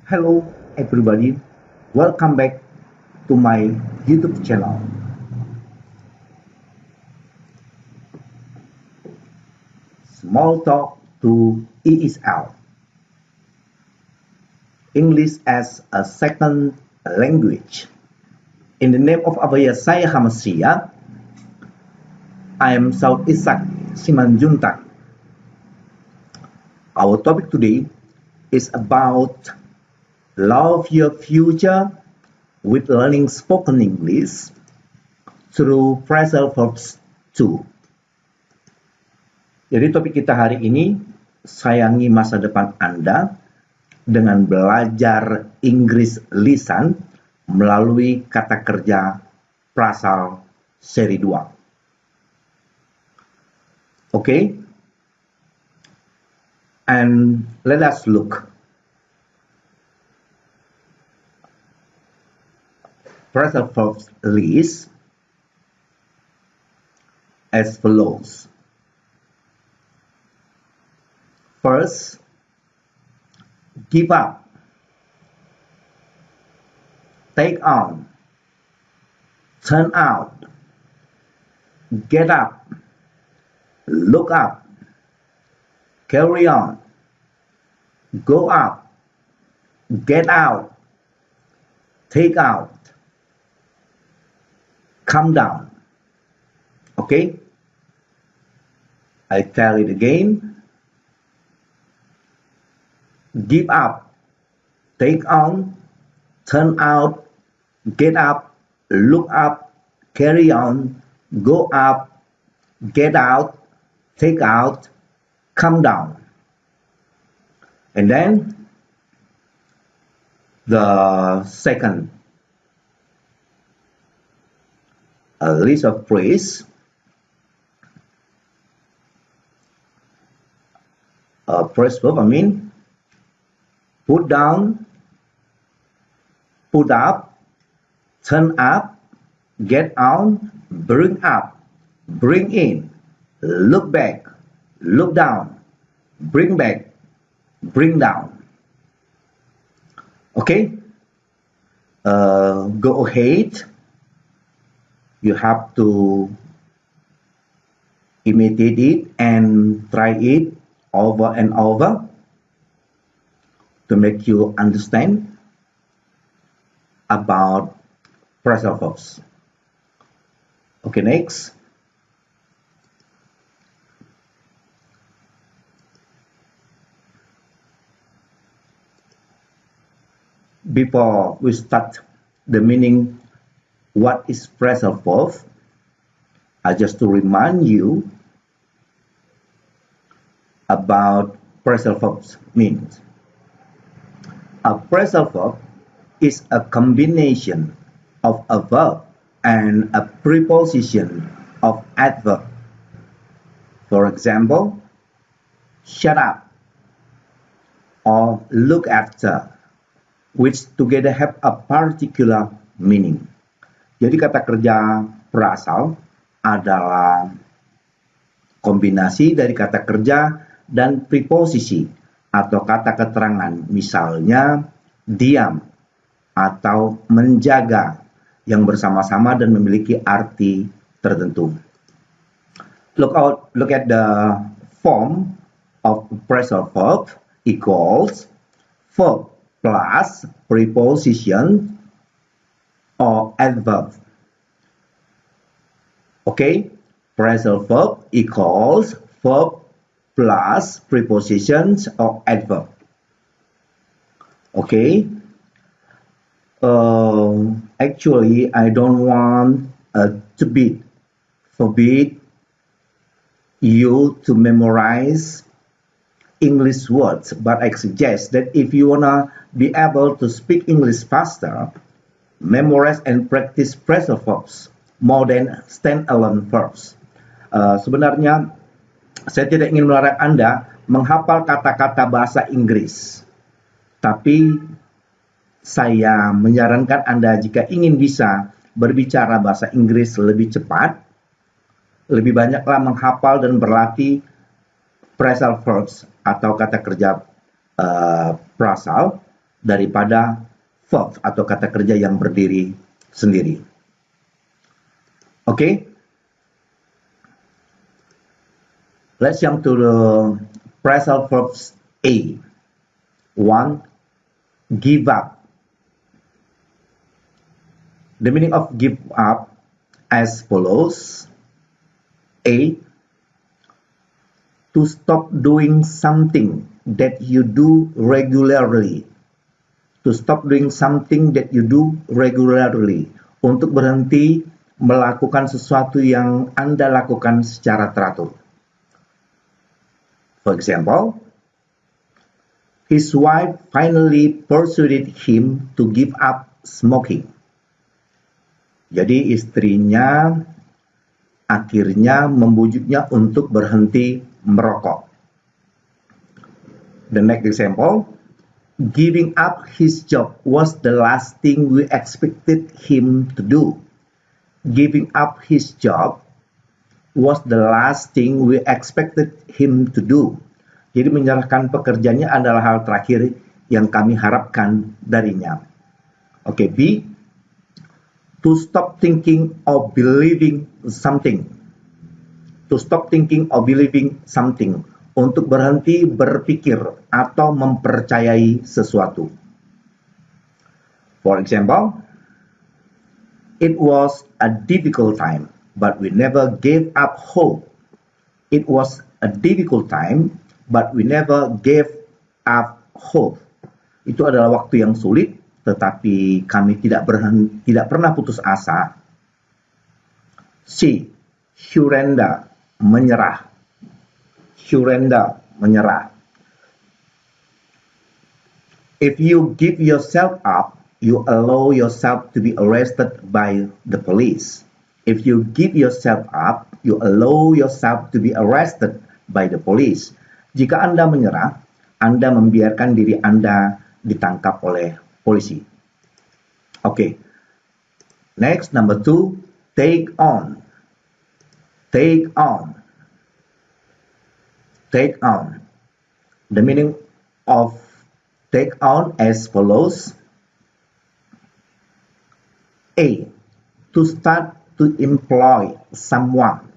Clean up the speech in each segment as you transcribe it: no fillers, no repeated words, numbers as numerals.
Hello everybody, welcome back to my YouTube channel. Small Talk to ESL, English as a second language. In the name of our Yesaya HaMashiach, I am Saud Ishak Simanjuntak. Our topic today is about love your future with learning spoken English through phrasal verbs 2. Jadi topik kita hari ini, sayangi masa depan Anda dengan belajar Inggris lisan melalui kata kerja phrasal seri 2. Okay? And let us look. Phrasal verbs list as follows. First, give up, take on, turn out, get up, look up, carry on, go up, get out, take out, come down. Okay? I tell it again. Give up, take on, turn out, get up, look up, carry on, go up, get out, take out, come down. And then the second list of phrase, phrase verb, put down, put up, turn up, get on, bring up, bring in, look back, look down, bring back, bring down. Okay? Go ahead. You have to imitate it and try it over and over to make you understand about phrasal verbs. Okay, next. Before we start the meaning, what is phrasal verb? Just to remind you about phrasal verbs means. A phrasal verb is a combination of a verb and a preposition of adverb. For example, shut up or look after, which together have a particular meaning. Jadi kata kerja phrasal adalah kombinasi dari kata kerja dan preposisi atau kata keterangan, misalnya diam atau menjaga yang bersama-sama dan memiliki arti tertentu. Look at the form of phrasal verb equals verb plus preposition or adverb. Okay, phrasal verb equals verb plus prepositions or adverb. Okay. Actually, I don't want to forbid you to memorize English words, but I suggest that if you wanna be able to speak English faster, memorize and practice phrasal verbs more than stand-alone verbs. Sebenarnya saya tidak ingin melarang Anda menghafal kata-kata bahasa Inggris, tapi saya menyarankan Anda jika ingin bisa berbicara bahasa Inggris lebih cepat, lebih banyaklah menghafal dan berlatih phrasal verbs atau kata kerja phrasal daripada verb atau kata kerja yang berdiri sendiri. Okay? Let's jump to the phrasal verbs A. 1. Give up. The meaning of give up as follows. A. To stop doing something that you do regularly. To stop doing something that you do regularly. Untuk berhenti melakukan sesuatu yang Anda lakukan secara teratur. For example, his wife finally persuaded him to give up smoking. Jadi istrinya akhirnya membujuknya untuk berhenti merokok. The next example, giving up his job was the last thing we expected him to do. Giving up his job was the last thing we expected him to do. Jadi menyerahkan pekerjaannya adalah hal terakhir yang kami harapkan darinya. Oke, B. To stop thinking or believing something. To stop thinking or believing something. Untuk berhenti berpikir atau mempercayai sesuatu. For example, it was a difficult time, but we never gave up hope. It was a difficult time, but we never gave up hope. Itu adalah waktu yang sulit, tetapi kami tidak pernah putus asa. C. Surrender, menyerah. Surrender, menyerah. If you give yourself up, you allow yourself to be arrested by the police. If you give yourself up, you allow yourself to be arrested by the police. Jika Anda menyerah, Anda membiarkan diri Anda ditangkap oleh polisi. Okay. Next, number 2, take on. Take on. Take on. The meaning of take on as follows. A. To start to employ someone.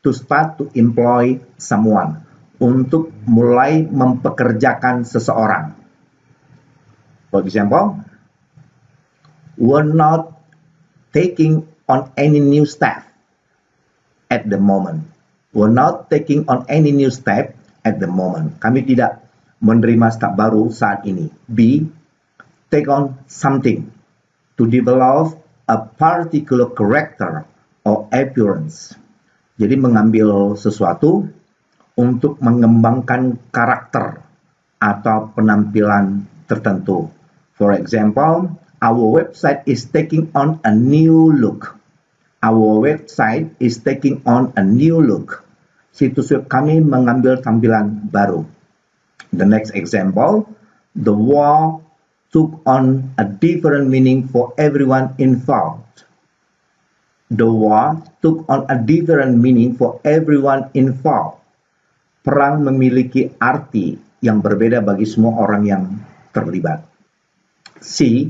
To start to employ someone. Untuk mulai mempekerjakan seseorang. For example, we're not taking on any new staff at the moment. We're not taking on any new staff at the moment. Kami tidak menerima staf baru saat ini. B. Take on something. To develop a particular character or appearance. Jadi mengambil sesuatu untuk mengembangkan karakter atau penampilan tertentu. For example, our website is taking on a new look. Our website is taking on a new look. Situs web kami mengambil tampilan baru. The next example, the war took on a different meaning for everyone involved. The war took on a different meaning for everyone involved. Perang memiliki arti yang berbeda bagi semua orang yang terlibat. C.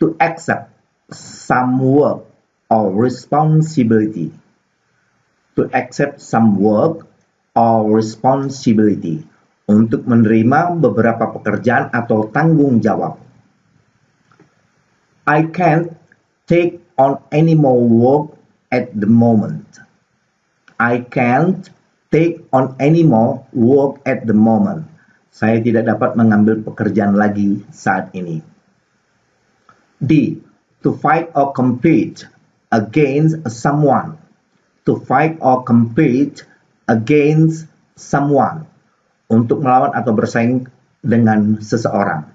To accept some work or responsibility. To accept some work or responsibility. Untuk menerima beberapa pekerjaan atau tanggung jawab. I can't take on any more work at the moment. I can't take on any more work at the moment. Saya tidak dapat mengambil pekerjaan lagi saat ini. D. To fight or compete against someone. To fight or compete against someone. Untuk melawan atau bersaing dengan seseorang.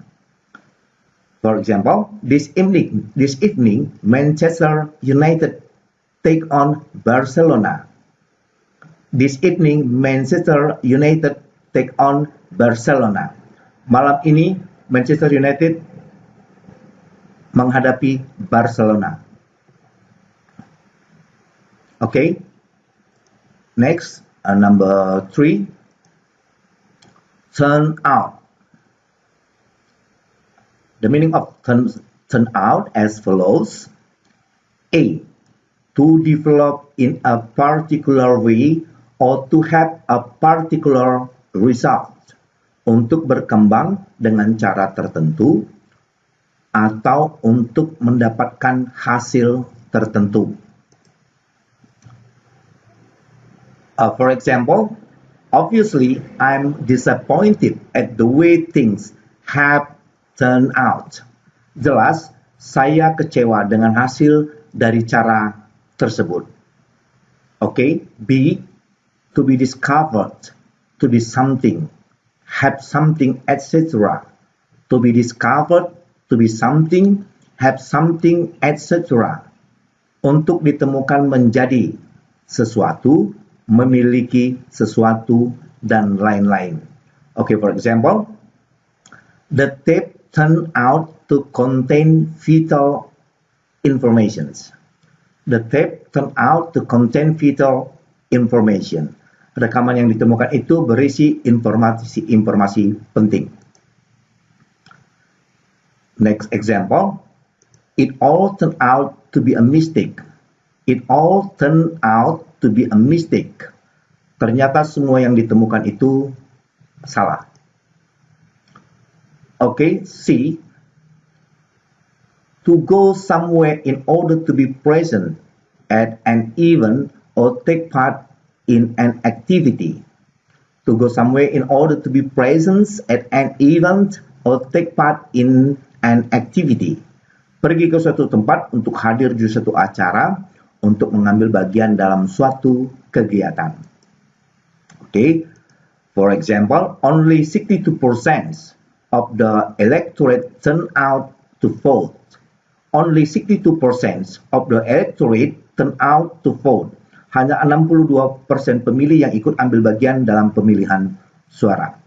For example, this evening, Manchester United take on Barcelona. This evening, Manchester United take on Barcelona. Malam ini, Manchester United menghadapi Barcelona. Okay. Next, number 3. Turn out. The meaning of turn out as follows. A. To develop in a particular way or to have a particular result. Untuk berkembang dengan cara tertentu atau untuk mendapatkan hasil tertentu. For example, obviously I'm disappointed at the way things have turned out. Jelas, saya kecewa dengan hasil dari cara tersebut. Okay, B. To be discovered, to be something, have something, etc. To be discovered, to be something, have something, etc. Untuk ditemukan menjadi sesuatu, memiliki sesuatu, dan lain-lain. Okay, for example, the tape turned out to contain vital informations. The tape turned out to contain vital information. Rekaman yang ditemukan itu berisi informasi penting. Next example, it all turned out to be a mistake. It all turned out to be a mistake. Ternyata semua yang ditemukan itu salah. Okay, C. To go somewhere in order to be present at an event or take part in an activity. To go somewhere in order to be present at an event or take part in an activity. Pergi ke suatu tempat untuk hadir di suatu acara, untuk mengambil bagian dalam suatu kegiatan. Okay, for example, only 62% of the electorate turned out to vote. Only 62% of the electorate turned out to vote. Hanya 62% pemilih yang ikut ambil bagian dalam pemilihan suara.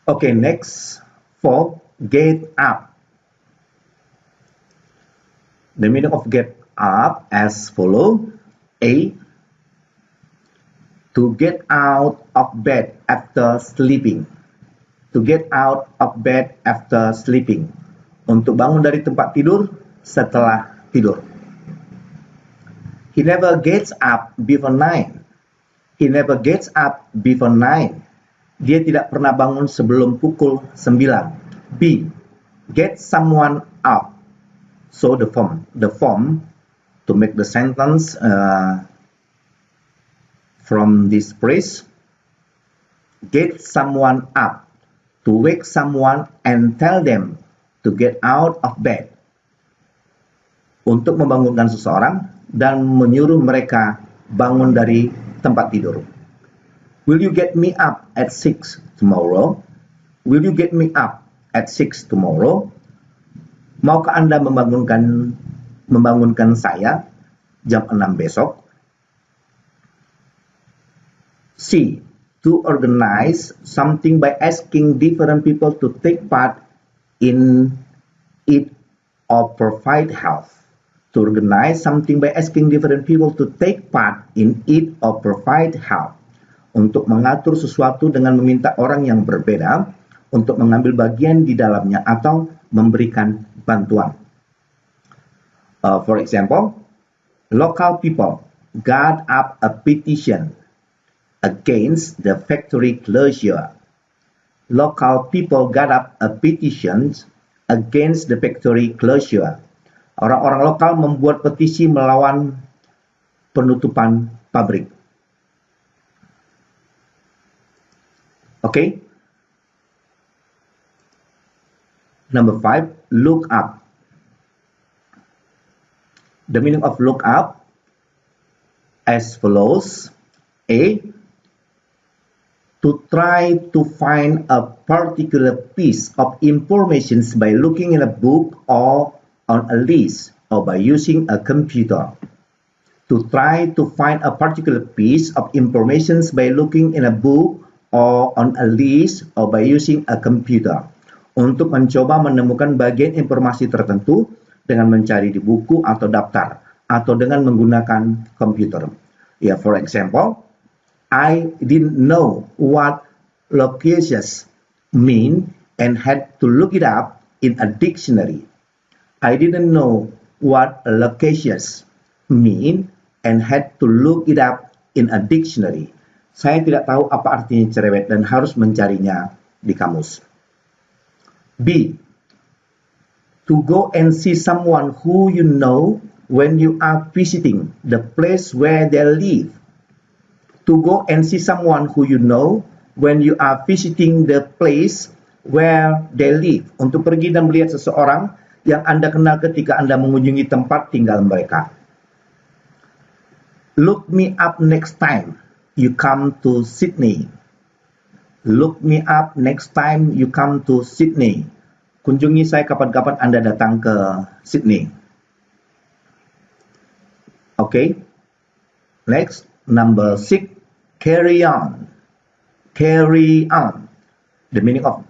Okay, next, 4, get up. The meaning of get up as follow. A. To get out of bed after sleeping. To get out of bed after sleeping. Untuk bangun dari tempat tidur setelah tidur. He never gets up before 9. He never gets up before 9. Dia tidak pernah bangun sebelum pukul 9. B. Get someone up. So the form to make the sentence from this phrase. Get someone up. To wake someone and tell them to get out of bed. Untuk membangunkan seseorang dan menyuruh mereka bangun dari tempat tidur. Will you get me up at 6 tomorrow? Will you get me up at 6 tomorrow? Maukah Anda membangunkan saya jam 6 besok? C. To organize something by asking different people to take part in it or provide help. To organize something by asking different people to take part in it or provide help. Untuk mengatur sesuatu dengan meminta orang yang berbeda untuk mengambil bagian di dalamnya atau memberikan bantuan. For example, local people got up a petition against the factory closure. Local people got up a petition against the factory closure. Orang-orang lokal membuat petisi melawan penutupan pabrik. Okay. Number 5, look up. The meaning of look up as follows. A. To try to find a particular piece of information by looking in a book or on a list or by using a computer. To try to find a particular piece of information by looking in a book or on a list or by using a computer. Untuk mencoba menemukan bagian informasi tertentu dengan mencari di buku atau daftar atau dengan menggunakan komputer. Yeah, for example, I didn't know what locutions mean and had to look it up in a dictionary. I didn't know what loquacious mean and had to look it up in a dictionary. Saya tidak tahu apa artinya cerewet dan harus mencarinya di kamus. B. To go and see someone who you know when you are visiting the place where they live. To go and see someone who you know when you are visiting the place where they live. Untuk pergi dan melihat seseorang yang Anda kenal ketika Anda mengunjungi tempat tinggal mereka. Look me up next time you come to Sydney. Look me up next time you come to Sydney. Kunjungi saya kapan-kapan Anda datang ke Sydney. Okay. Next, number 6, carry on. Carry on. The meaning of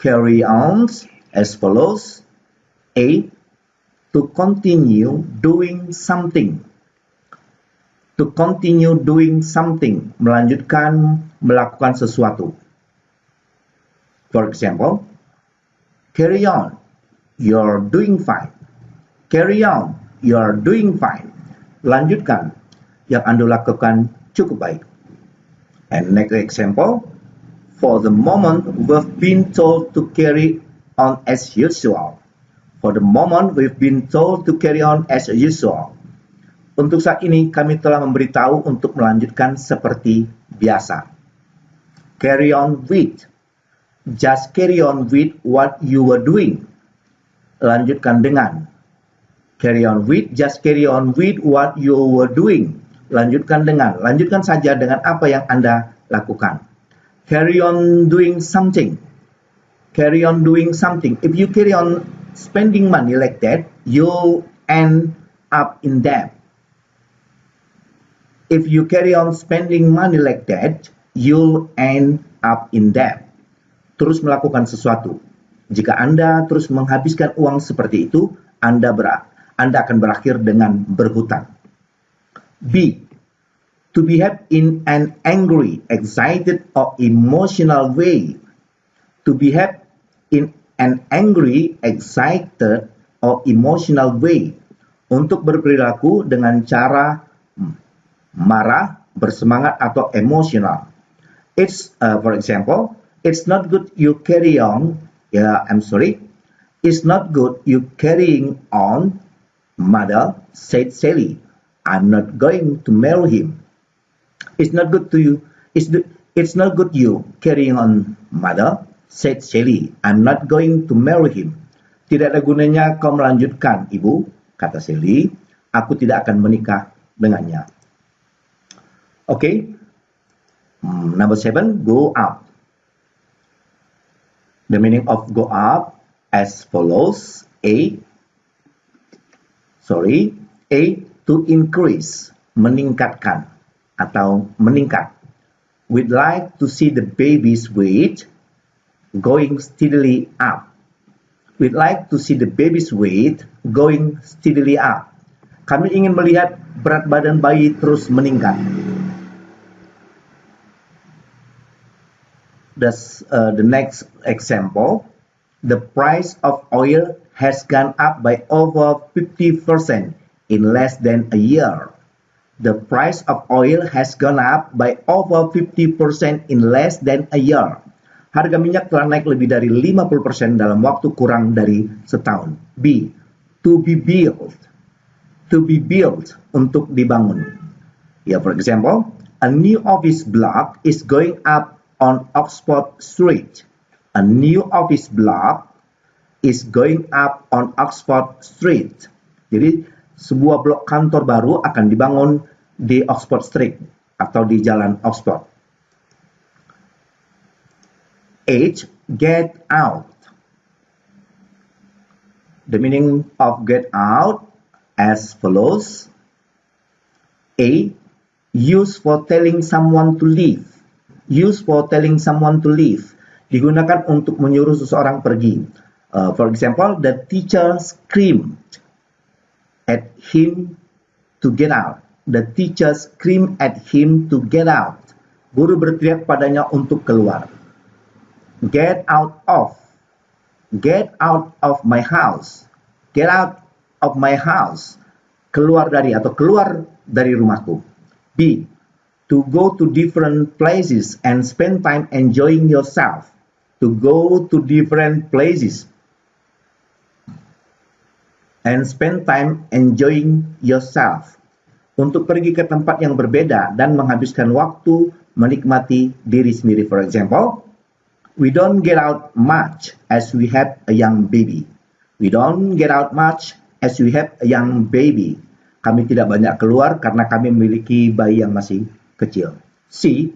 carry on as follows. A. To continue doing something. To continue doing something. Melanjutkan melakukan sesuatu. For example, carry on. You're doing fine. Carry on. You're doing fine. Lanjutkan. Yang Anda lakukan cukup baik. And next example. For the moment, we've been told to carry on as usual. For the moment, we've been told to carry on as usual. Untuk saat ini, kami telah memberitahu untuk melanjutkan seperti biasa. Carry on with. Just carry on with what you were doing. Lanjutkan dengan. Carry on with, just carry on with what you were doing. Lanjutkan dengan. Lanjutkan saja dengan apa yang Anda lakukan. Carry on doing something. Carry on doing something. If you carry on spending money like that, you'll end up in debt. If you carry on spending money like that, you'll end up in debt. Terus melakukan sesuatu. Jika Anda terus menghabiskan uang seperti itu, Anda akan berakhir dengan berhutang. B. To behave in an angry, excited, or emotional way. To behave in an angry, excited, or emotional way. Untuk berperilaku dengan cara marah, bersemangat, atau emosional. It's, for example, it's not good you carry on. It's not good you carrying on, Mother, said Sally. I'm not going to marry him. It's not good to you. It's not good you carrying on, Mother, said Sally. I'm not going to marry him. Tidak ada gunanya kau melanjutkan, Ibu, kata Sally. Aku tidak akan menikah dengannya. Okay. Number 7, go up. The meaning of go up as follows. A. To increase, meningkatkan atau meningkat. We'd like to see the baby's weight going steadily up. We'd like to see the baby's weight going steadily up. Kami ingin melihat berat badan bayi terus meningkat. The next example, the price of oil has gone up by over 50% in less than a year. The price of oil has gone up by over 50% in less than a year. Harga minyak telah naik lebih dari 50% dalam waktu kurang dari setahun. B. To be built. To be built, untuk dibangun. For example, a new office block is going up on Oxford Street. A new office block is going up on Oxford Street. Jadi, sebuah blok kantor baru akan dibangun di Oxford Street atau di Jalan Oxford. 8. Get out. The meaning of get out as follows. A. Use for telling someone to leave. Use for telling someone to leave. Digunakan untuk menyuruh seseorang pergi. For example, the teacher screamed at him to get out. The teacher screamed at him to get out. Guru berteriak padanya untuk keluar. Get out of. Get out of my house. Get out of my house. Keluar dari atau keluar dari rumahku. B. To go to different places and spend time enjoying yourself. To go to different places and spend time enjoying yourself. Untuk pergi ke tempat yang berbeda dan menghabiskan waktu menikmati diri sendiri. For example, we don't get out much as we have a young baby. We don't get out much as we have a young baby. Kami tidak banyak keluar karena kami memiliki bayi yang masih kecil. C.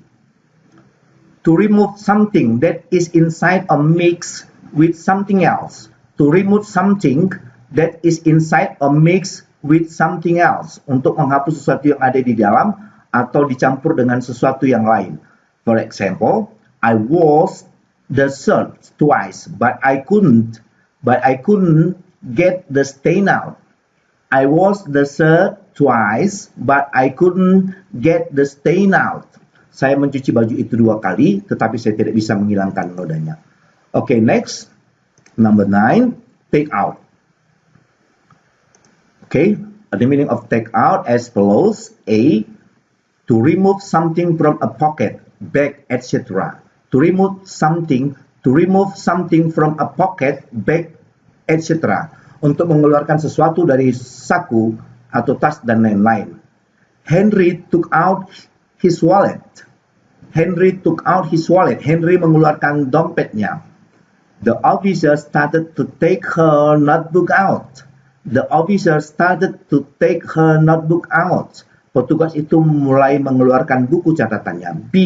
To remove something that is inside or mixed with something else. To remove something that is inside or mixed with something else. Untuk menghapus sesuatu yang ada di dalam atau dicampur dengan sesuatu yang lain. For example, I washed the shirt twice, but I couldn't get the stain out. I washed the shirt twice, but I couldn't get the stain out. Saya mencuci baju itu 2 kali, tetapi saya tidak bisa menghilangkan nodanya. Okay, next. Number 9, take out. Okay, the meaning of take out as follows. A. To remove something from a pocket, bag, etc. To remove something from a pocket, bag, etc. Untuk mengeluarkan sesuatu dari saku atau tas dan lain-lain. Henry took out his wallet. Henry took out his wallet. Henry mengeluarkan dompetnya. The officer started to take her notebook out. The officer started to take her notebook out. Petugas itu mulai mengeluarkan buku catatannya. B.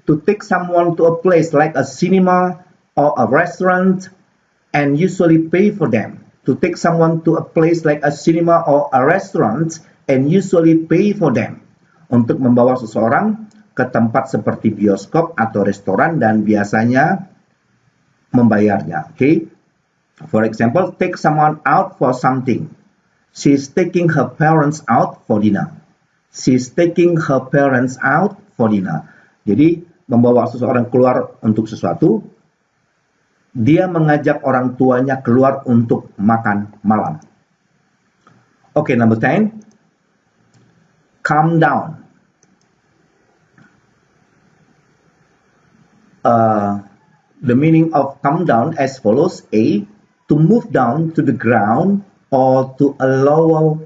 To take someone to a place like a cinema or a restaurant and usually pay for them. To take someone to a place like a cinema or a restaurant and usually pay for them. Untuk membawa seseorang ke tempat seperti bioskop atau restoran dan biasanya membayarnya. Okay? For example, take someone out for something. She's taking her parents out for dinner. She's taking her parents out for dinner. Jadi, membawa seseorang keluar untuk sesuatu, dia mengajak orang tuanya keluar untuk makan malam. Okay, number 10. Calm down. The meaning of calm down as follows. A. To move down to the ground or to a lower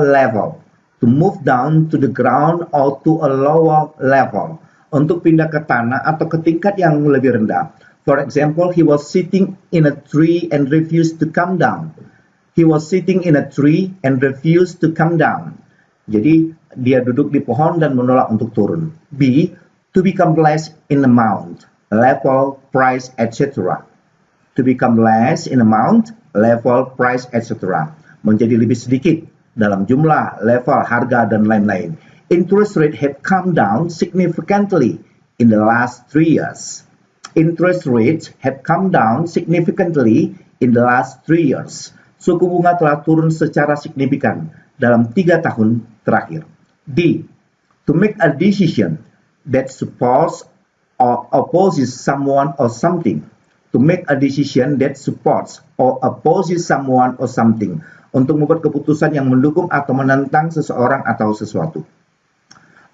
level. To move down to the ground or to a lower level. Untuk pindah ke tanah atau ke tingkat yang lebih rendah. For example, he was sitting in a tree and refused to come down. He was sitting in a tree and refused to come down. Jadi, dia duduk di pohon dan menolak untuk turun. B. To become less in amount, level, price, etc. To become less in amount, level, price, etc. Menjadi lebih sedikit dalam jumlah, level, harga, dan lain-lain. Interest rate have come down significantly in the last 3 years. Interest rates have come down significantly in the last 3 years. Suku bunga telah turun secara signifikan dalam 3 tahun terakhir. D. To make a decision that supports or opposes someone or something. To make a decision that supports or opposes someone or something. Untuk membuat keputusan yang mendukung atau menentang seseorang atau sesuatu.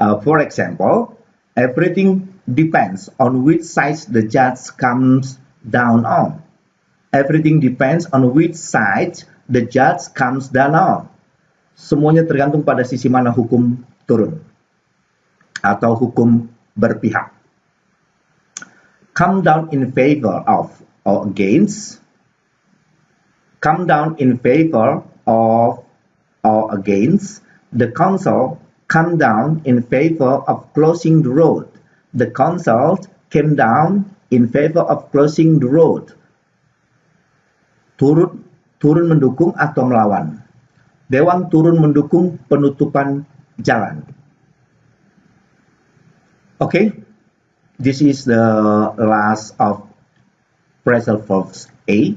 For example, everything depends on which side the judge comes down on. Everything depends on which side the judge comes down on. Semuanya tergantung pada sisi mana hukum turun atau hukum berpihak. Come down in favor of or against. Come down in favor of or against. The council come down in favor of closing the road. The council came down in favor of closing the road. Turun mendukung atau melawan. Dewan turun mendukung penutupan jalan. Okay, this is the last of phrasal verbs A.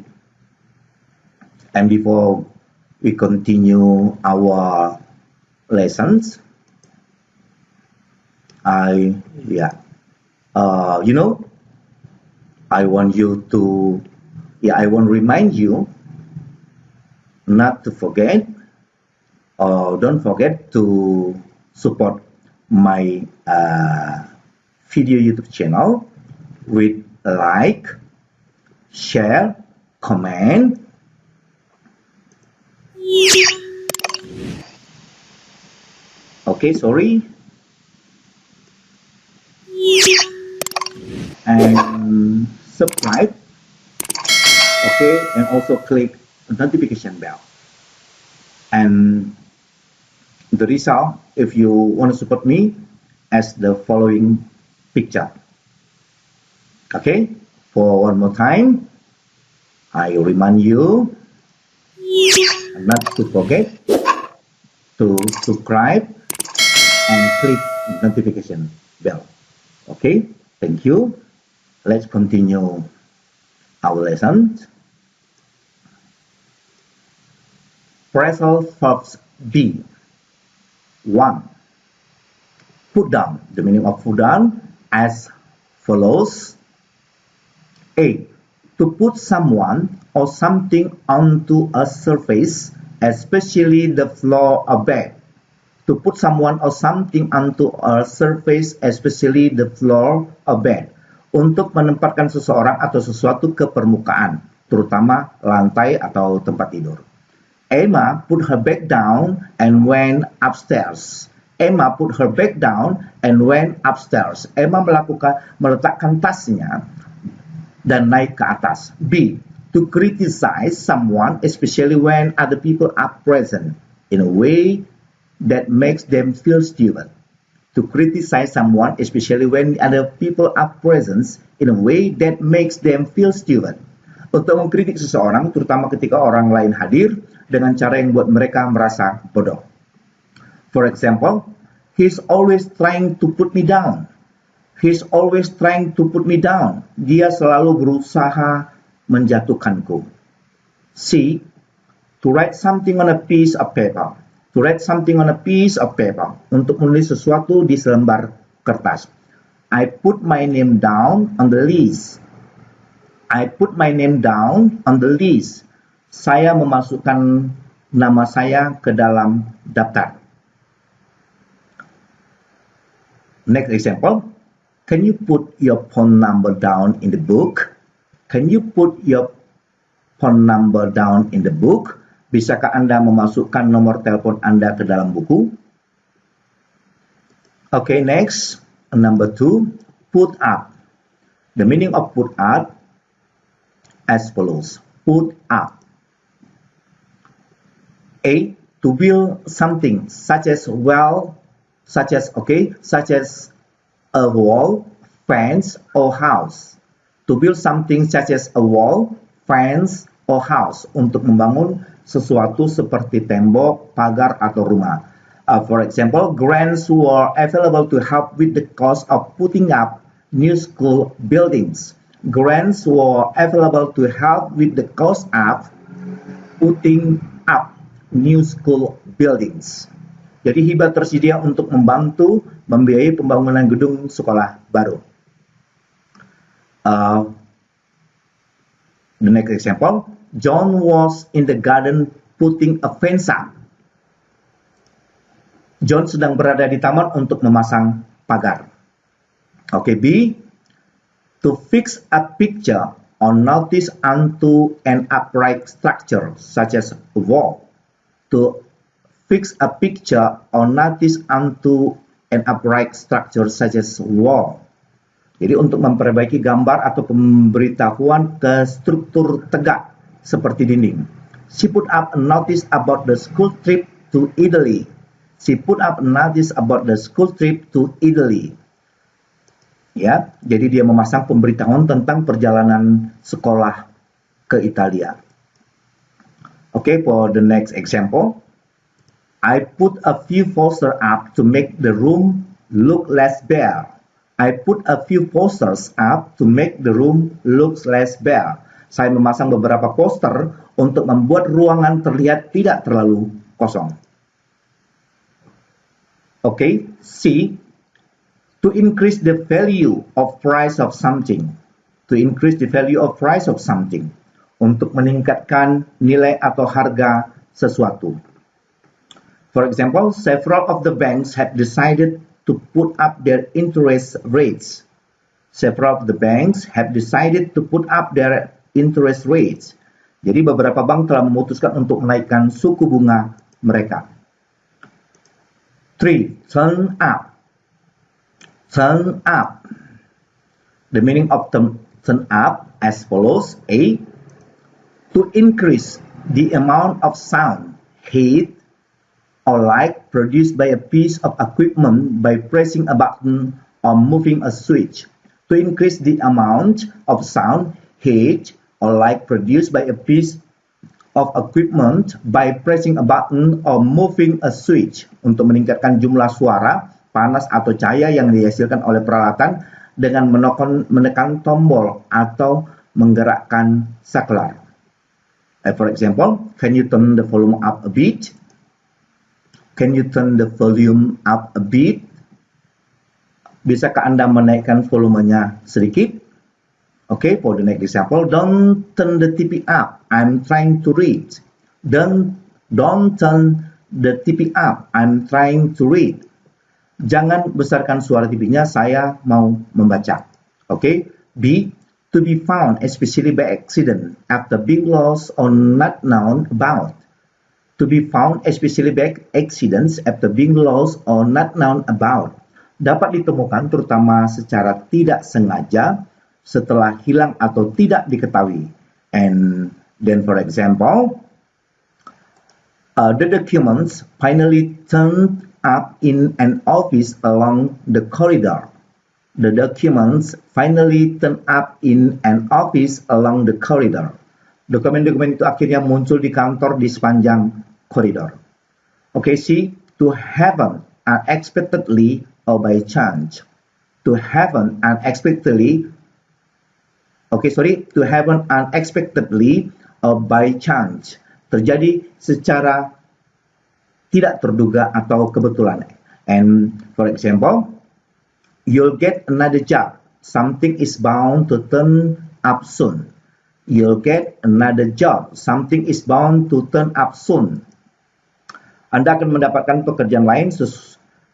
And before we continue our lessons, I I want you to, I want to remind you not to forget, or don't forget to support my video YouTube channel with like, share, comment. Okay, sorry. And subscribe. Okay, and also click notification bell. And the result, if you want to support me, as the following picture. Okay, for one more time, I remind you not to forget to subscribe and click notification bell. Okay, thank you. Let's continue our lesson. Phrasal verbs B. 1. Put down. The meaning of put down as follows. A. To put someone or something onto a surface, especially the floor or bed. To put someone or something onto a surface, especially the floor or bed. Untuk menempatkan seseorang atau sesuatu ke permukaan, terutama lantai atau tempat tidur. Emma put her bag down and went upstairs. Emma put her bag down and went upstairs. Emma meletakkan tasnya dan naik ke atas. B. To criticize someone, especially when other people are present, in a way that makes them feel stupid. To criticize someone, especially when other people are present, in a way that makes them feel stupid. Untuk mengkritik seseorang, terutama ketika orang lain hadir, dengan cara yang buat mereka merasa bodoh. For example, he's always trying to put me down. He's always trying to put me down. Dia selalu berusaha menjatuhkanku. C. To write something on a piece of paper. To write something on a piece of paper. Untuk menulis sesuatu di selembar kertas. I put my name down on the list. I put my name down on the list. Saya memasukkan nama saya ke dalam daftar. Next example. Can you put your phone number down in the book? Can you put your phone number down in the book? Bisakah Anda memasukkan nomor telepon Anda ke dalam buku? Okay, next. Number 2. Put up. The meaning of put up as follows. Put up. A. To build something such as a wall, fence, or house. To build something such as a wall, fence, or house. Untuk membangun sesuatu seperti tembok, pagar, atau rumah. For example, grants were available to help with the cost of putting up new school buildings. Grants were available to help with the cost of putting up new school buildings. Jadi hibah tersedia untuk membantu membiayai pembangunan gedung sekolah baru. The next example, John was in the garden putting a fence up. John sedang berada di taman untuk memasang pagar. Okay, B. To fix a picture or notice onto an upright structure such as a wall. To fix a picture or notice onto an upright structure such as wall. Jadi untuk memperbaiki gambar atau pemberitahuan ke struktur tegak seperti dinding. She put up a notice about the school trip to Italy. She put up a notice about the school trip to Italy. Ya, jadi dia memasang pemberitahuan tentang perjalanan sekolah ke Italia. Okay, for the next example, I put a few posters up to make the room look less bare. I put a few posters up to make the room look less bare. Saya memasang beberapa poster untuk membuat ruangan terlihat tidak terlalu kosong. Okay, C. To increase the value of price of something. To increase the value of price of something. Untuk meningkatkan nilai atau harga sesuatu. For example, several of the banks have decided to put up their interest rates. Several of the banks have decided to put up their interest rates. Jadi beberapa bank telah memutuskan untuk menaikkan suku bunga mereka. 3. Turn up. Turn up. The meaning of turn up as follows. A. To increase the amount of sound, heat, or light produced by a piece of equipment by pressing a button or moving a switch. To increase the amount of sound, heat, or light produced by a piece of equipment by pressing a button or moving a switch. Untuk meningkatkan jumlah suara, panas atau cahaya yang dihasilkan oleh peralatan dengan menekan tombol atau menggerakkan saklar. For example, can you turn the volume up a bit? Can you turn the volume up a bit? Bisakah Anda menaikkan volumenya sedikit? Okay, for the next example, don't turn the TV up. I'm trying to read. Don't turn the TV up. I'm trying to read. Jangan besarkan suara TV-nya, saya mau membaca. Okay, B. To be found, especially by accident, after being lost or not known about. To be found, especially by accidents, after being lost or not known about. Dapat ditemukan terutama secara tidak sengaja setelah hilang atau tidak diketahui. And then for example, the documents finally turned up in an office along the corridor. The documents finally turned up in an office along the corridor. Dokumen-dokumen itu akhirnya muncul di kantor di sepanjang koridor. Okay, C. To happen unexpectedly or by chance. To happen unexpectedly. To happen unexpectedly or by chance. Terjadi secara tidak terduga atau kebetulan. And for example, you'll get another job. Something is bound to turn up soon. You'll get another job. Something is bound to turn up soon. Anda akan mendapatkan pekerjaan lain,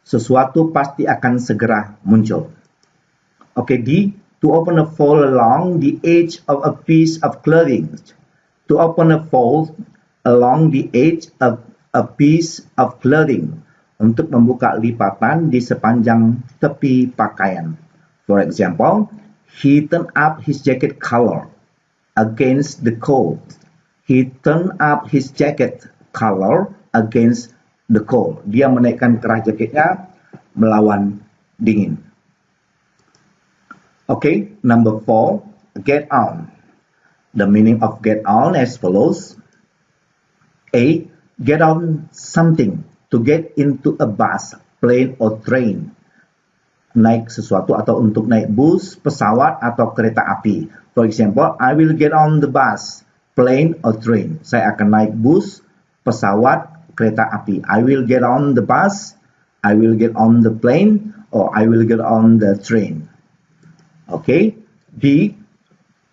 sesuatu pasti akan segera muncul. Okay, D. To open a fold along the edge of a piece of clothing. To open a fold along the edge of a piece of clothing. Untuk membuka lipatan di sepanjang tepi pakaian. For example, he turned up his jacket collar against the cold. He turned up his jacket collar against the cold. Dia menaikkan kerah jaketnya melawan dingin. Okay, number 4, get on. The meaning of get on as follows. A. Get on something. To get into a bus, plane, or train. Naik sesuatu atau untuk naik bus, pesawat, atau kereta api. For example, I will get on the bus, plane, or train. Saya akan naik bus, pesawat, kereta api. I will get on the bus, I will get on the plane, or I will get on the train. Okay. B.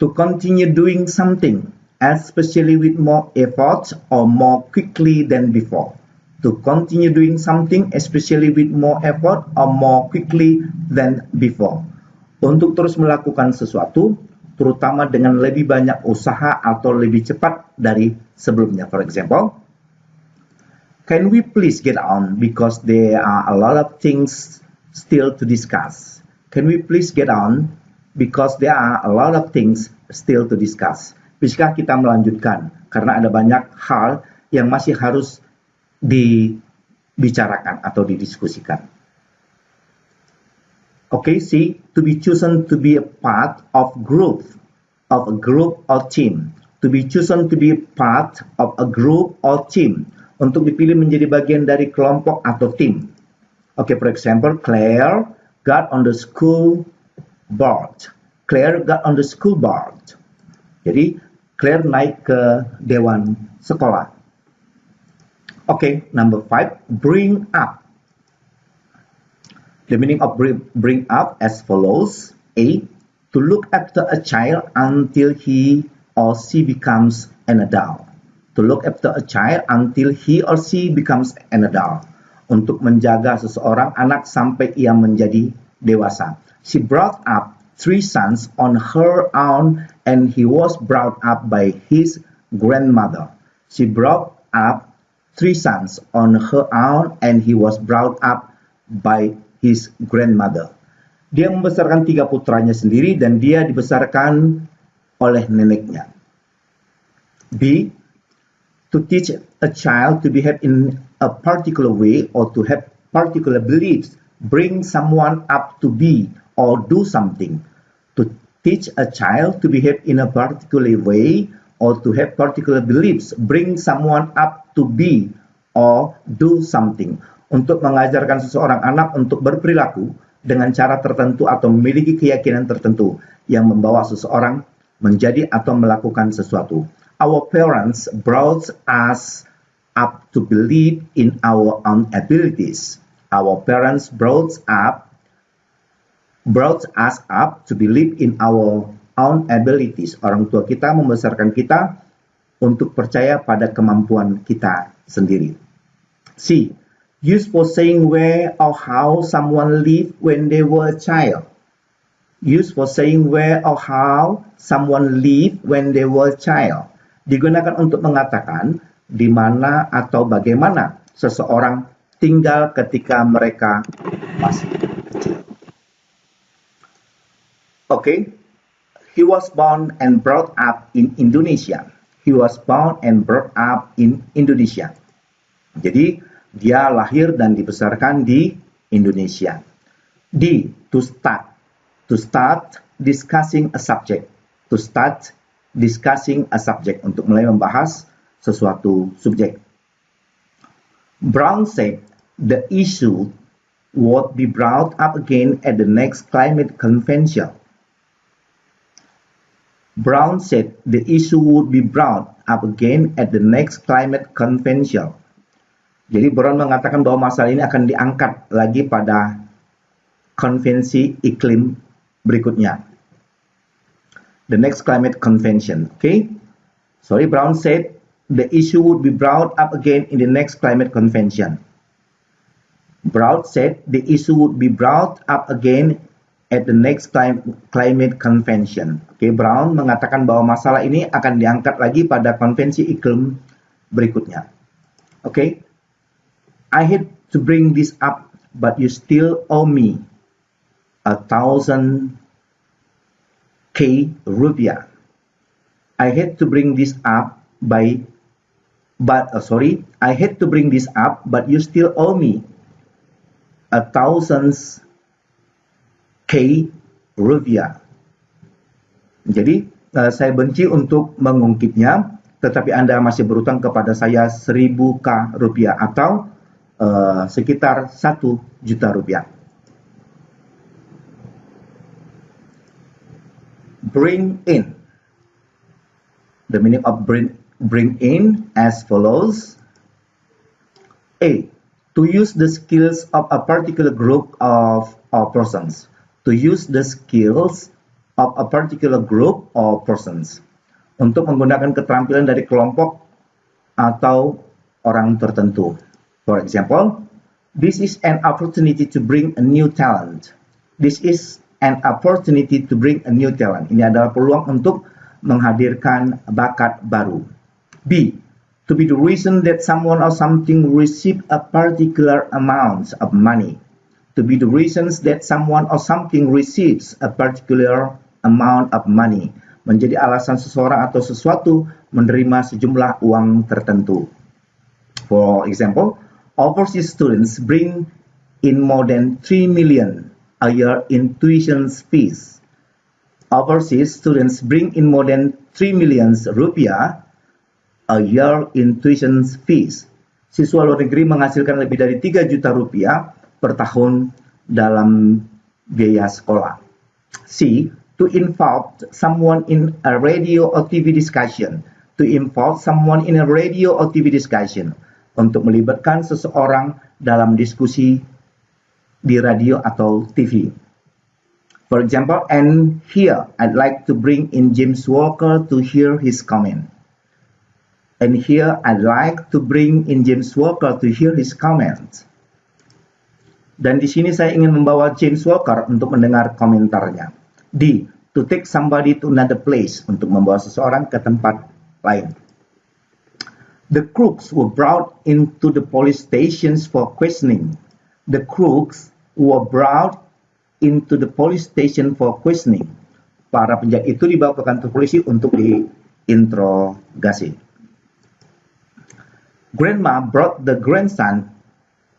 To continue doing something, especially with more effort or more quickly than before. To continue doing something, especially with more effort or more quickly than before. Untuk terus melakukan sesuatu, terutama dengan lebih banyak usaha atau lebih cepat dari sebelumnya. For example, can we please get on because there are a lot of things still to discuss. Can we please get on because there are a lot of things still to discuss. Bisakah kita melanjutkan karena ada banyak hal yang masih harus dibicarakan atau didiskusikan. Okay, C. To be chosen to be a part of a group or team. To be chosen to be a part of a group or team. Untuk dipilih menjadi bagian dari kelompok atau tim. Okay, for example, Claire got on the school board. Claire got on the school board. Jadi, Claire naik ke dewan sekolah. Okay, number 5, bring up. The meaning of bring up as follows. A. To look after a child until he or she becomes an adult. To look after a child until he or she becomes an adult. Untuk menjaga seseorang anak sampai ia menjadi dewasa. She brought up 3 sons on her own and he was brought up by his grandmother. She brought up 3 sons on her own and he was brought up by his grandmother. Dia membesarkan 3 putranya sendiri dan dia dibesarkan oleh neneknya. B. To teach a child to behave in a particular way or to have particular beliefs, bring someone up to be or do something. To teach a child to behave in a particular way or to have particular beliefs, bring someone up to be or do something. Untuk mengajarkan seseorang anak untuk berperilaku dengan cara tertentu atau memiliki keyakinan tertentu yang membawa seseorang menjadi atau melakukan sesuatu. Our parents brought us up to believe in our own abilities. Our parents brought us up to believe in our own abilities. Orang tua kita membesarkan kita untuk percaya pada kemampuan kita sendiri. C. Use for saying where or how someone lived when they were a child. Use for saying where or how someone lived when they were a child. Digunakan untuk mengatakan di mana atau bagaimana seseorang tinggal ketika mereka masih kecil. Okay. He was born and brought up in Indonesia. He was born and brought up in Indonesia. Jadi, dia lahir dan dibesarkan di Indonesia. D. To start. To start discussing a subject. To start discussing a subject. Untuk mulai membahas sesuatu subjek. Brown said the issue would be brought up again at the next climate convention. Brown said the issue would be brought up again at the next climate convention. Jadi Brown mengatakan bahwa masalah ini akan diangkat lagi pada konvensi iklim berikutnya. The next climate convention, okay? Sorry, Brown said the issue would be brought up again in the next climate convention. Brown said the issue would be brought up again at the next climate convention. Okay, Brown mengatakan bahwa masalah ini akan diangkat lagi pada konvensi iklim berikutnya. Okay, I hate to bring this up, but you still owe me 1,000 rupiah. I hate to bring this up, I hate to bring this up, but you still owe me 1,000 rupiah. Jadi saya benci untuk mengungkitnya, tetapi Anda masih berutang kepada saya 1.000 rupiah atau sekitar 1 juta rupiah. Bring in. The meaning of bring in as follows. A. To use the skills of a particular group of persons. To use the skills of a particular group or persons. Untuk menggunakan keterampilan dari kelompok atau orang tertentu. For example, this is an opportunity to bring a new talent. This is an opportunity to bring a new talent. Ini adalah peluang untuk menghadirkan bakat baru. B. To be the reason that someone or something receive a particular amount of money. To be the reasons that someone or something receives a particular amount of money. Menjadi alasan seseorang atau sesuatu menerima sejumlah uang tertentu. For example, overseas students bring in more than 3 million a year in tuition fees. Overseas students bring in more than 3 million rupiah a year in tuition fees. Siswa luar negeri menghasilkan lebih dari 3 juta rupiah per tahun dalam biaya sekolah. C. To involve someone in a radio or TV discussion. To involve someone in a radio or TV discussion. Untuk melibatkan seseorang dalam diskusi di radio atau TV. For example, and here I'd like to bring in James Walker to hear his comment. And here I'd like to bring in James Walker to hear his comment. Dan di sini saya ingin membawa James Walker untuk mendengar komentarnya. D. To take somebody to another place, untuk membawa seseorang ke tempat lain. The crooks were brought into the police stations for questioning. The crooks were brought into the police station for questioning. Para penjahat itu dibawa ke kantor polisi untuk diinterogasi. Grandma brought the grandson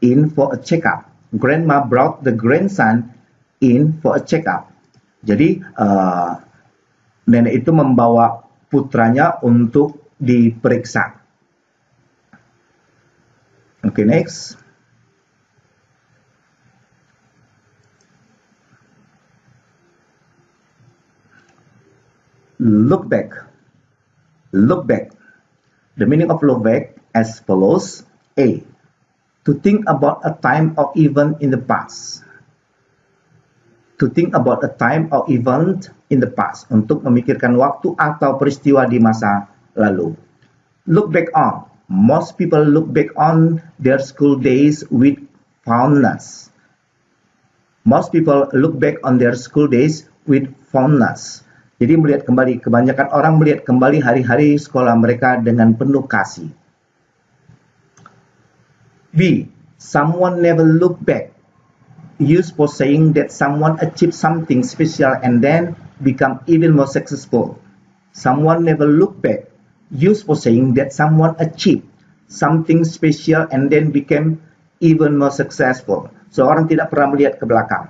in for a checkup. Grandma brought the grandson in for a checkup. Jadi nenek itu membawa putranya untuk diperiksa. Okay, next. Look back. Look back. The meaning of look back as follows. A. To think about a time or event in the past. To think about a time or event in the past. Untuk memikirkan waktu atau peristiwa di masa lalu. Look back on. Most people look back on their school days with fondness. Most people look back on their school days with fondness. Jadi melihat kembali, kebanyakan orang melihat kembali hari-hari sekolah mereka dengan penuh kasih. B. Someone never look back. Used for saying that someone achieved something special and then become even more successful. Someone never look back. Used for saying that someone achieved something special and then became even more successful. Seorang tidak pernah melihat ke belakang.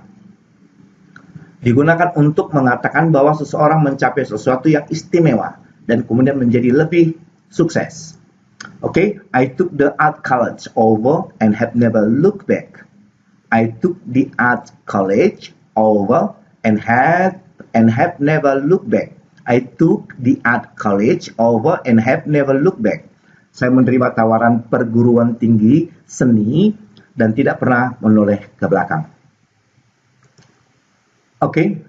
Digunakan untuk mengatakan bahwa seseorang mencapai sesuatu yang istimewa dan kemudian menjadi lebih sukses. Okay, I took the art college over and have never looked back. I took the art college over and have never looked back. I took the art college over and have never looked back. Saya menerima tawaran perguruan tinggi seni dan tidak pernah menoleh ke belakang. Okay,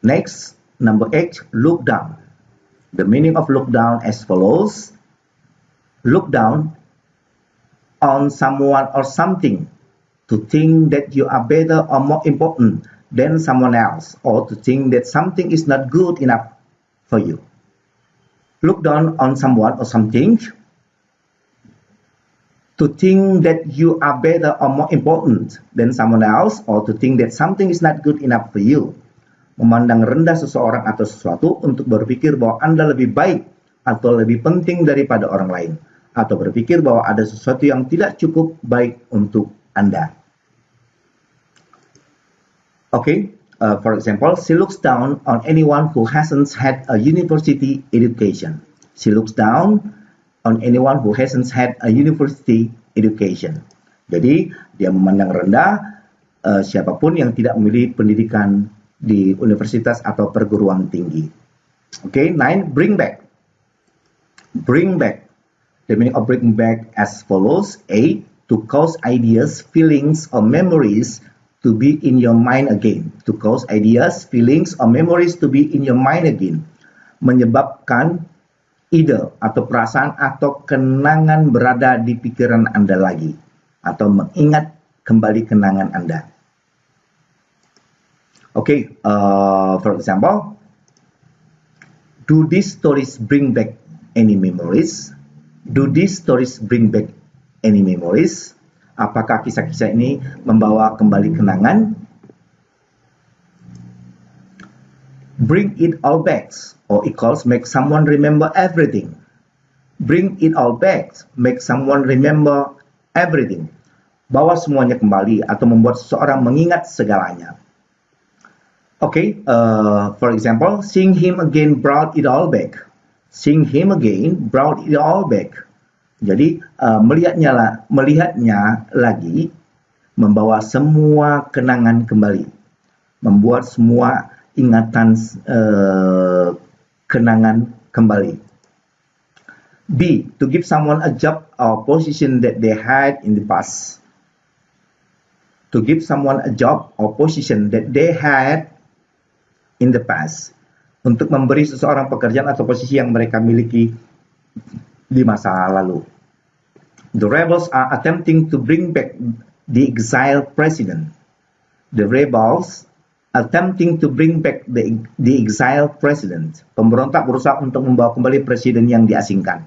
next, number 8, look down. The meaning of look down as follows. Look down on someone or something to think that you are better or more important than someone else, or to think that something is not good enough for you. Look down on someone or something to think that you are better or more important than someone else, or to think that something is not good enough for you. Memandang rendah seseorang atau sesuatu untuk berpikir bahwa Anda lebih baik atau lebih penting daripada orang lain, atau berpikir bahwa ada sesuatu yang tidak cukup baik untuk Anda. Okay, for example, she looks down on anyone who hasn't had a university education. She looks down on anyone who hasn't had a university education. Jadi, dia memandang rendah siapapun yang tidak memiliki pendidikan di universitas atau perguruan tinggi. Okay, 9, bring back. Bring back. The meaning of bring back as follows. A, to cause ideas, feelings, or memories to be in your mind again. To cause ideas, feelings, or memories to be in your mind again. Menyebabkan ide atau perasaan atau kenangan berada di pikiran Anda lagi, atau mengingat kembali kenangan Anda. Okay, for example, do these stories bring back any memories? Do these stories bring back any memories? Apakah kisah-kisah ini membawa kembali kenangan? Bring it all back, or equals make someone remember everything. Bring it all back, make someone remember everything. Bawa semuanya kembali atau membuat seseorang mengingat segalanya. Okay, for example, seeing him again brought it all back. Seeing him again brought it all back. Jadi melihatnya lagi membawa semua kenangan kembali, membuat semua ingatan kenangan kembali. B, to give someone a job or position that they had in the past. To give someone a job or position that they had in the past, untuk memberi seseorang pekerjaan atau posisi yang mereka miliki di masa lalu. The rebels are attempting to bring back the exiled president. The rebels attempting to bring back the exiled president. Pemberontak berusaha untuk membawa kembali presiden yang diasingkan.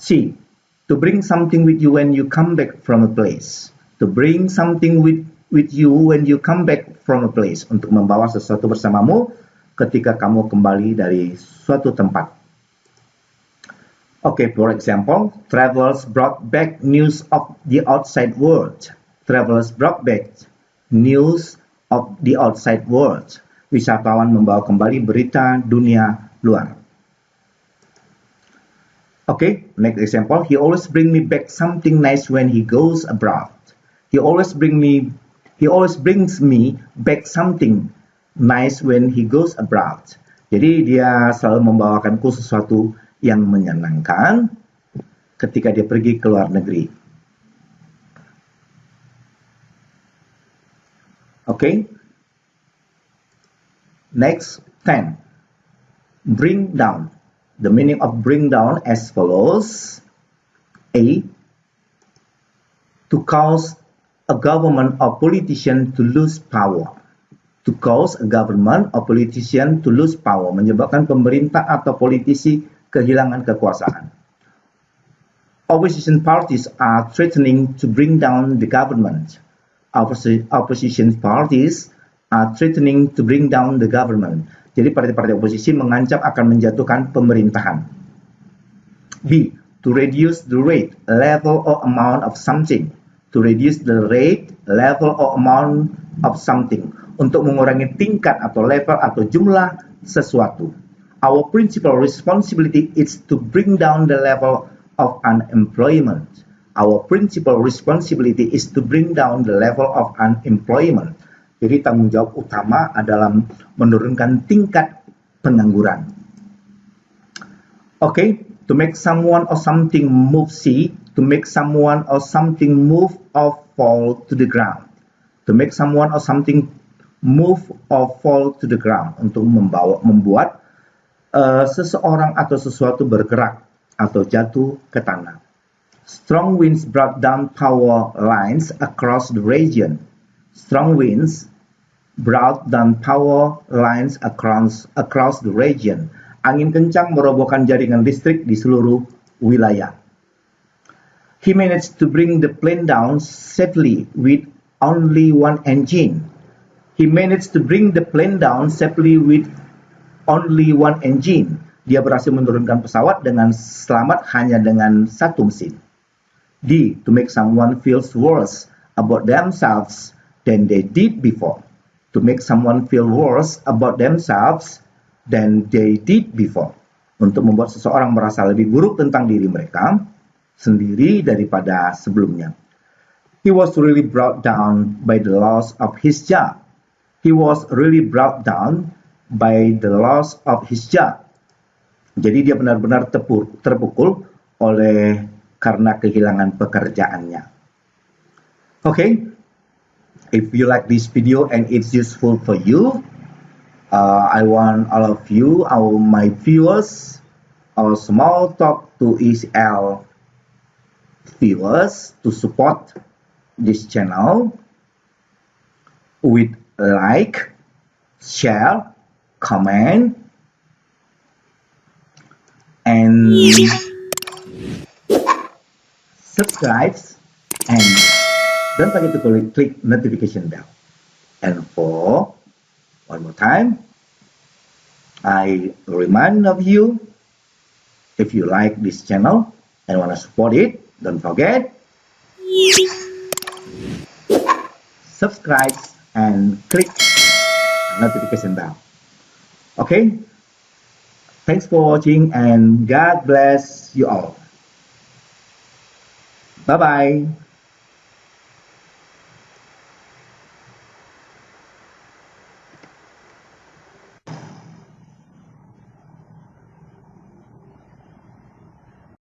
C. To bring something with you when you come back from a place. To bring something with you when you come back from a place. Untuk membawa sesuatu bersamamu ketika kamu kembali dari suatu tempat. Okay, for example, travelers brought back news of the outside world. Travelers brought back news of the outside world. Wisatawan membawa kembali berita dunia luar. Okay, next example. He always bring me back something nice when he goes abroad. He always brings me back something nice when he goes abroad. Jadi dia selalu membawakanku sesuatu yang menyenangkan ketika dia pergi ke luar negeri. Okay. Next, 10. Bring down. The meaning of bring down as follows. A. To cause a government or politician to lose power. To cause a government or politician to lose power. Menyebabkan pemerintah atau politisi kehilangan kekuasaan. Opposition parties are threatening to bring down the government. Opposition parties are threatening to bring down the government. Jadi partai-partai oposisi mengancam akan menjatuhkan pemerintahan. B. To reduce the rate, level or amount of something. To reduce the rate, level or amount of something. Untuk mengurangi tingkat atau level atau jumlah sesuatu. Our principal responsibility is to bring down the level of unemployment. Our principal responsibility is to bring down the level of unemployment. Jadi tanggung jawab utama adalah menurunkan tingkat pengangguran. Okay, to make someone or something move. C. To make someone or something move or fall to the ground. To make someone or something move or fall to the ground. Untuk membuat seseorang atau sesuatu bergerak atau jatuh ke tanah. Strong winds brought down power lines across the region. Strong winds brought down power lines across the region. Angin kencang merobohkan jaringan listrik di seluruh wilayah. He managed to bring the plane down safely with only one engine. He managed to bring the plane down safely with only one engine. Dia berhasil menurunkan pesawat dengan selamat hanya dengan satu mesin. D. To make someone feel worse about themselves than they did before. To make someone feel worse about themselves than they did before. Untuk membuat seseorang merasa lebih buruk tentang diri mereka sendiri daripada sebelumnya. He was really brought down by the loss of his job. He was really brought down by the loss of his job. Jadi dia benar-benar terpukul oleh karena kehilangan pekerjaannya. Okay, if you like this video and it's useful for you, I want all of you, my viewers, our Small Talk to ECL viewers to support this channel with like, share, comment, and subscribe, and don't forget to click notification bell. And for one more time, I remind of you, if you like this channel and want to support it, don't forget subscribe and click notification bell. Okay, thanks for watching and God bless you all. Bye bye.